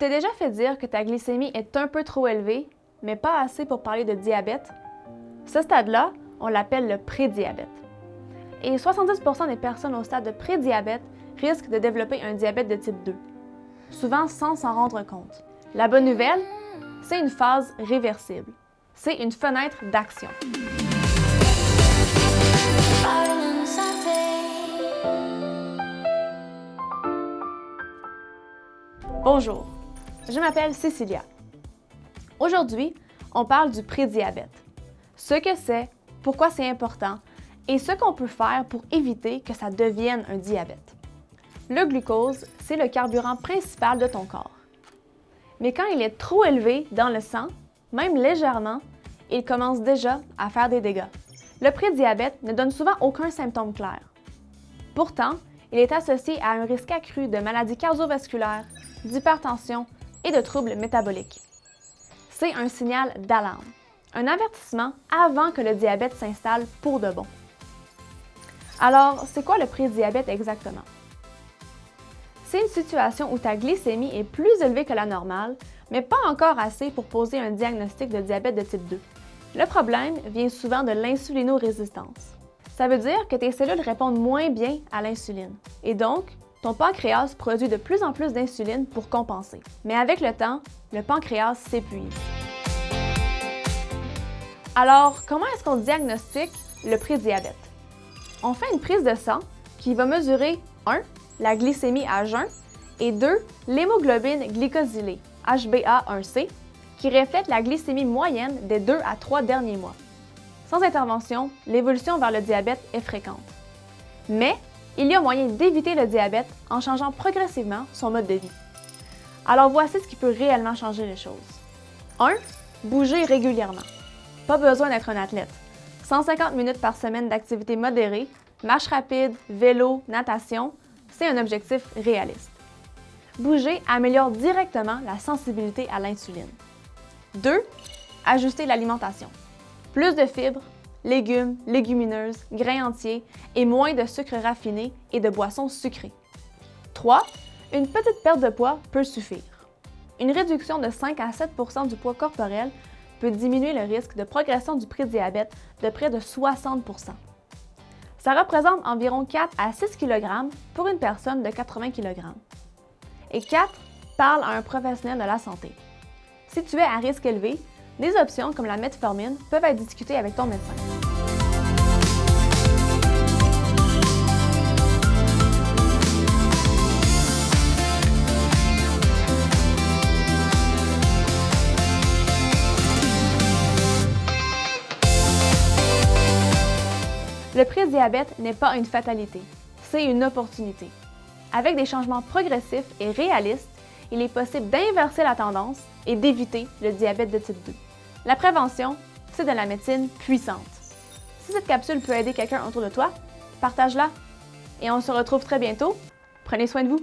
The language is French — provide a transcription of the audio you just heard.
t'es déjà fait dire que ta glycémie est un peu trop élevée, mais pas assez pour parler de diabète? Ce stade-là, on l'appelle le prédiabète. Et 70% des personnes au stade de prédiabète risquent de développer un diabète de type 2, souvent sans s'en rendre compte. La bonne nouvelle, c'est une phase réversible. C'est une fenêtre d'action. Bonjour, je m'appelle Cécilia. Aujourd'hui, on parle du prédiabète. Ce que c'est, pourquoi c'est important et ce qu'on peut faire pour éviter que ça devienne un diabète. Le glucose, c'est le carburant principal de ton corps. Mais quand il est trop élevé dans le sang, même légèrement, il commence déjà à faire des dégâts. Le prédiabète ne donne souvent aucun symptôme clair. Pourtant, il est associé à un risque accru de maladies cardiovasculaires, d'hypertension et de troubles métaboliques. C'est un signal d'alarme, un avertissement avant que le diabète s'installe pour de bon. Alors, c'est quoi le prédiabète exactement? C'est une situation où ta glycémie est plus élevée que la normale, mais pas encore assez pour poser un diagnostic de diabète de type 2. Le problème vient souvent de l'insulinorésistance. Ça veut dire que tes cellules répondent moins bien à l'insuline, et donc, ton pancréas produit de plus en plus d'insuline pour compenser. Mais avec le temps, le pancréas s'épuise. Alors, comment est-ce qu'on diagnostique le prédiabète? On fait une prise de sang qui va mesurer 1. La glycémie à jeun et 2. L'hémoglobine glycosylée, HbA1c, qui reflète la glycémie moyenne des 2 à 3 derniers mois. Sans intervention, l'évolution vers le diabète est fréquente. Mais il y a moyen d'éviter le diabète en changeant progressivement son mode de vie. Alors voici ce qui peut réellement changer les choses. 1. Bouger régulièrement. Pas besoin d'être un athlète. 150 minutes par semaine d'activité modérée, marche rapide, vélo, natation, c'est un objectif réaliste. Bouger améliore directement la sensibilité à l'insuline. 2. Ajuster l'alimentation. Plus de fibres, légumes, légumineuses, grains entiers et moins de sucre raffiné et de boissons sucrées. 3. Une petite perte de poids peut suffire. Une réduction de 5 à 7 % du poids corporel peut diminuer le risque de progression du prédiabète de près de 60 %. Ça représente environ 4 à 6 kg pour une personne de 80 kg. Et 4. Parle à un professionnel de la santé. Si tu es à risque élevé, des options comme la metformine peuvent être discutées avec ton médecin. Le prédiabète n'est pas une fatalité, c'est une opportunité. Avec des changements progressifs et réalistes, il est possible d'inverser la tendance et d'éviter le diabète de type 2. La prévention, c'est de la médecine puissante. Si cette capsule peut aider quelqu'un autour de toi, partage-la. Et on se retrouve très bientôt. Prenez soin de vous.